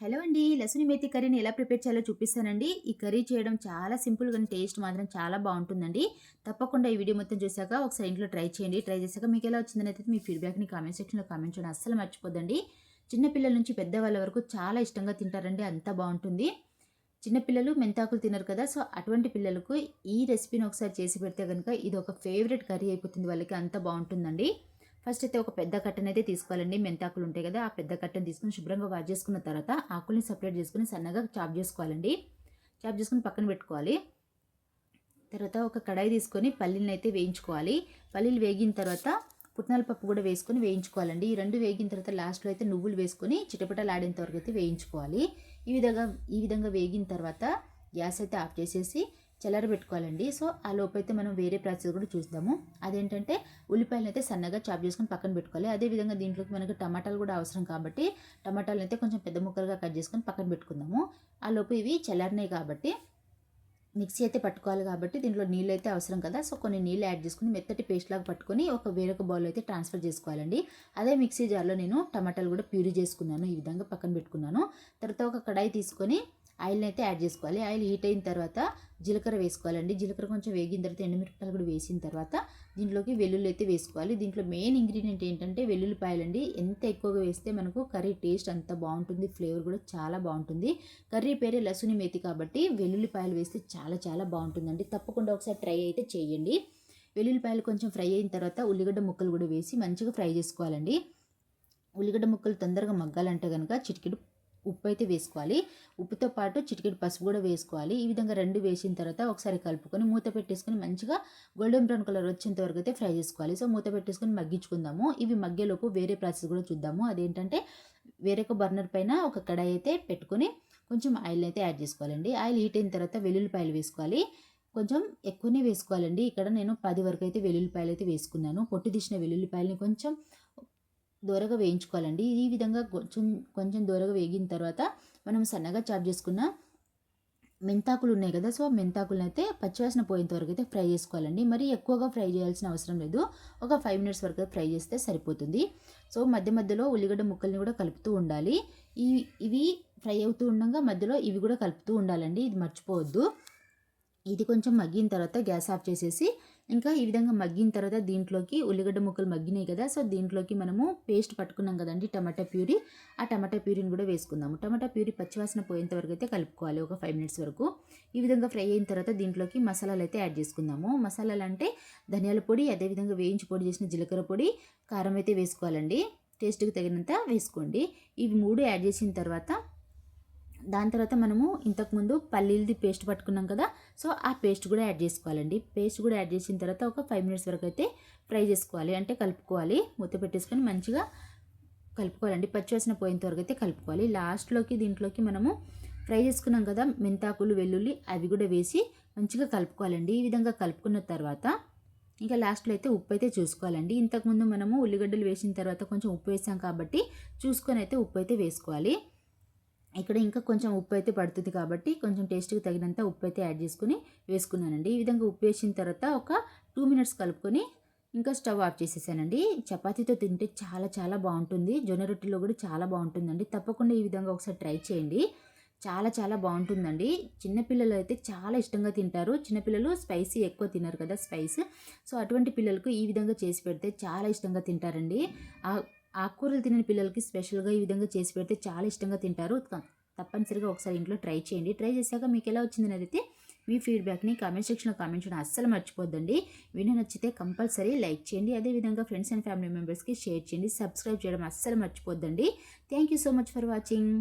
Hello అండి. లసుని మేతి కర్రీని ఎలా ప్రిపేర్ చేయాలో చూపిస్తానండి. ఈ కర్రీ చేయడం చాలా సింపుల్ గాని టేస్ట్ మాత్రం చాలా బావుంటుందండి. తప్పకుండా ఈ వీడియో మొత్తం చూసాక ఒకసారి ఇంట్లో ట్రై చేయండి. ట్రై చేశాక మీకు ఎలా వచ్చిందనైతే మీ ఫీడ్‌బ్యాక్‌ని కామెంట్ సెక్షన్‌లో కామెంట్ చేయడం అస్సలు మర్చిపోద్దండి. చిన్న పిల్లల నుంచి పెద్దవాళ్ళ వరకు చాలా ఇష్టంగా తింటారండి. అంత బావుంటుంది. చిన్న పిల్లలు మెంతాకులు తినరు కదా! సో, అటువంటి పిల్లలకు ఈ రెసిపీని ఒకసారి చేసి పెడితే గనుక ఇది ఒక ఫేవరెట్ కర్రీ అయిపోతుంది వాళ్ళకి. అంత బావుంటుందండి. ఫస్ట్ అయితే ఒక పెద్ద కట్టనైతే తీసుకోవాలండి. మెంతాకులు ఉంటాయి కదా! ఆ పెద్ద కట్టను తీసుకొని శుభ్రంగా వాష్ చేసుకున్న తర్వాత ఆకుల్ని సెపరేట్ చేసుకొని సన్నగా చాప్ చేసుకోవాలండి. చాప్ చేసుకొని పక్కన పెట్టుకోవాలి. తర్వాత ఒక కడాయి తీసుకొని పల్లీలనైతే వేయించుకోవాలి. పల్లీలు వేగిన తర్వాత పుట్నాల పప్పు కూడా వేసుకొని వేయించుకోవాలండి. ఈ 2 వేగిన తర్వాత లాస్ట్‌లో అయితే నువ్వులు వేసుకొని చిటపటలాడేంత వరకు అయితే వేయించుకోవాలి. ఈ విధంగా వేగిన తర్వాత గ్యాస్ అయితే ఆఫ్ చేసేసి చల్లారబెట్టుకోవాలండి. సో, ఆ లోపైతే మనం వేరే ప్రాసెస్ కూడా చూద్దాము. అదేంటంటే ఉల్లిపాయలనైతే సన్నగా చాప్ చేసుకొని పక్కన పెట్టుకోవాలి. అదేవిధంగా దీంట్లోకి మనకు టమాటాలు కూడా అవసరం కాబట్టి టమాటాలనైతే కొంచెం పెద్ద ముక్కలుగా కట్ చేసుకొని పక్కన పెట్టుకుందాము. ఆ లోపు ఇవి చల్లారినాయి కాబట్టి మిక్సీ అయితే పట్టుకోవాలి కాబట్టి దీంట్లో నీళ్ళు అయితే అవసరం కదా! సో, కొన్ని నీళ్ళు యాడ్ చేసుకొని మెత్తటి పేస్ట్ లాగా పట్టుకొని వేరొక బౌల్‌లో అయితే ట్రాన్స్‌ఫర్ చేసుకోవాలండి. అదే మిక్సీ జార్‌లో నేను టమాటాలు కూడా ప్యూరీ చేసుకున్నాను. ఈ విధంగా పక్కన పెట్టుకున్నాను. తర్వాత ఒక కడాయి తీసుకొని ఆయిల్‌ని అయితే యాడ్ చేసుకోవాలి. ఆయిల్ హీట్ అయిన తర్వాత జీలకర్ర వేసుకోవాలండి. జీలకర్ర కొంచెం వేగిన తర్వాత ఎండుమిరపకాయలు కూడా వేసిన తర్వాత దీంట్లోకి వెల్లుల్లి అయితే వేసుకోవాలి. దీంట్లో మెయిన్ ఇంగ్రీడియంట్ ఏంటంటే వెల్లుల్లిపాయలండి. ఎంత ఎక్కువగా వేస్తే మనకు కర్రీ టేస్ట్ అంత బావుంటుంది. ఫ్లేవర్ కూడా చాలా బావుంటుంది. కర్రీ పేరే లసుని మేతి కాబట్టి వెల్లుల్లిపాయలు వేస్తే చాలా చాలా బావుంటుందండి. తప్పకుండా ఒకసారి ట్రై అయితే చేయండి. వెల్లుల్లిపాయలు కొంచెం ఫ్రై అయిన తర్వాత ఉల్లిగడ్డ ముక్కలు కూడా వేసి మంచిగా ఫ్రై చేసుకోవాలండి. ఉల్లిగడ్డ ముక్కలు తొందరగా మగ్గాలంటే గనుక చిటికెడు ఉప్పు అయితే వేసుకోవాలి. ఉప్పుతో పాటు చిటికెడు పసుపు కూడా వేసుకోవాలి. ఈ విధంగా 2 వేసిన తర్వాత ఒకసారి కలుపుకొని మూత పెట్టేసుకొని మంచిగా గోల్డెన్ బ్రౌన్ కలర్ వచ్చేంత వరకు అయితే ఫ్రై చేసుకోవాలి. సో, మూత పెట్టేసుకొని మగ్గించుకుందాము. ఇవి మగ్గేలోపు వేరే ప్రాసెస్ కూడా చూద్దాము. అదేంటంటే వేరొక బర్నర్ పైన ఒక కడాయి అయితే పెట్టుకొని కొంచెం ఆయిల్‌ని అయితే యాడ్ చేసుకోవాలండి. ఆయిల్ హీట్ అయిన తర్వాత వెల్లుల్లిపాయలు వేసుకోవాలి. కొంచెం ఎక్కువనే వేసుకోవాలండి. ఇక్కడ నేను 10 వరకు అయితే వెల్లుల్లిపాయలు అయితే వేసుకున్నాను. పొట్టు తీసిన వెల్లుల్లిపాయలని కొంచెం దోరగా వేయించుకోవాలండి. ఈ విధంగా కొంచెం కొంచెం దోరగా వేగిన తర్వాత మనం సన్నగా చాప్ చేసుకున్న మెంతాకులు ఉన్నాయి కదా! సో, మెంతాకులనైతే పచ్చివాసన పోయేంత వరకు అయితే ఫ్రై చేసుకోవాలండి. మరీ ఎక్కువగా ఫ్రై చేయాల్సిన అవసరం లేదు. ఒక 5 మినిట్స్ వరకు ఫ్రై చేస్తే సరిపోతుంది. సో, మధ్య మధ్యలో ఉల్లిగడ్డ ముక్కల్ని కూడా కలుపుతూ ఉండాలి. ఇవి ఫ్రై అవుతూ ఉండంగా మధ్యలో ఇవి కూడా కలుపుతూ ఉండాలండి. ఇది మర్చిపోవద్దు. ఇది కొంచెం మగ్గిన తర్వాత గ్యాస్ ఆఫ్ చేసేసి ఇంకా ఈ విధంగా మగ్గిన తర్వాత దీంట్లోకి ఉల్లిగడ్డ ముక్కలు మగ్గినాయి కదా! సో, దీంట్లోకి మనము పేస్ట్ పట్టుకున్నాం కదండీ టమాటా ప్యూరీ. ఆ టమాటా ప్యూరీని కూడా వేసుకుందాము. టమాటా ప్యూరీ పచ్చివాసన పోయేంత వరకు అయితే కలుపుకోవాలి ఒక 5 మినిట్స్ వరకు. ఈ విధంగా ఫ్రై అయిన తర్వాత దీంట్లోకి మసాలాలు అయితే యాడ్ చేసుకుందాము. మసాలాలు అంటే ధనియాల పొడి, అదేవిధంగా వేయించి పొడి చేసిన జీలకర్ర పొడి, కారం అయితే వేసుకోవాలండి. టేస్ట్‌కి తగినంత వేసుకోండి. ఇవి 3 యాడ్ చేసిన తర్వాత దాని తర్వాత మనము ఇంతకుముందు పల్లీలది పేస్ట్ పట్టుకున్నాం కదా! సో, ఆ పేస్ట్ కూడా యాడ్ చేసుకోవాలండి. పేస్ట్ కూడా యాడ్ చేసిన తర్వాత ఒక 5 మినిట్స్ వరకు అయితే ఫ్రై చేసుకోవాలి. అంటే కలుపుకోవాలి. మూత పెట్టేసుకొని మంచిగా కలుపుకోవాలండి. పచ్చివాసన పోయేంత వరకు అయితే కలుపుకోవాలి. లాస్ట్‌లోకి దీంట్లోకి మనము ఫ్రై చేసుకున్నాం కదా! మెంతాకులు, వెల్లుల్లి అవి కూడా వేసి మంచిగా కలుపుకోవాలండి. ఈ విధంగా కలుపుకున్న తర్వాత ఇంకా లాస్ట్‌లో అయితే ఉప్పు అయితే చూసుకోవాలండి. ఇంతకుముందు మనము ఉల్లిగడ్డలు వేసిన తర్వాత కొంచెం ఉప్పు వేసాం కాబట్టి చూసుకొని అయితే ఉప్పు అయితే వేసుకోవాలి. ఇక్కడ ఇంకా కొంచెం ఉప్పు అయితే పడుతుంది కాబట్టి కొంచెం టేస్ట్‌కి తగినంత ఉప్పు అయితే యాడ్ చేసుకొని వేసుకున్నానండి. ఈ విధంగా ఉప్పు వేసిన తర్వాత ఒక 2 మినిట్స్ కలుపుకొని ఇంకా స్టవ్ ఆఫ్ చేసేసానండి. చపాతీతో తింటే చాలా చాలా బావుంటుంది. జొన్న రొట్టెలో కూడా చాలా బావుంటుందండి. తప్పకుండా ఈ విధంగా ఒకసారి ట్రై చేయండి. చాలా చాలా బావుంటుందండి. చిన్న పిల్లలు అయితే చాలా ఇష్టంగా తింటారు. చిన్న పిల్లలు స్పైసీ ఎక్కువ తినరు కదా! స్పైస్. సో, అటువంటి పిల్లలకు ఈ విధంగా చేసి పెడితే చాలా ఇష్టంగా తింటారండి. ఆకుకూరలు తినని పిల్లలకి స్పెషల్‌గా ఈ విధంగా చేసి పెడితే చాలా ఇష్టంగా తింటారు. తప్పనిసరిగా ఒకసారి ఇంట్లో ట్రై చేయండి. ట్రై చేశాక మీకు ఎలా వచ్చిందనేదైతే మీ ఫీడ్‌బ్యాక్‌ని కామెంట్ సెక్షన్‌లో కామెంట్ చేయడం అస్సలు మర్చిపోద్దండి. వీడియో నచ్చితే కంపల్సరీ లైక్ చేయండి. అదేవిధంగా ఫ్రెండ్స్ అండ్ ఫ్యామిలీ మెంబర్స్‌కి షేర్ చేయండి. సబ్స్క్రైబ్ చేయడం అస్సలు మర్చిపోద్దండి. Thank you so much for watching.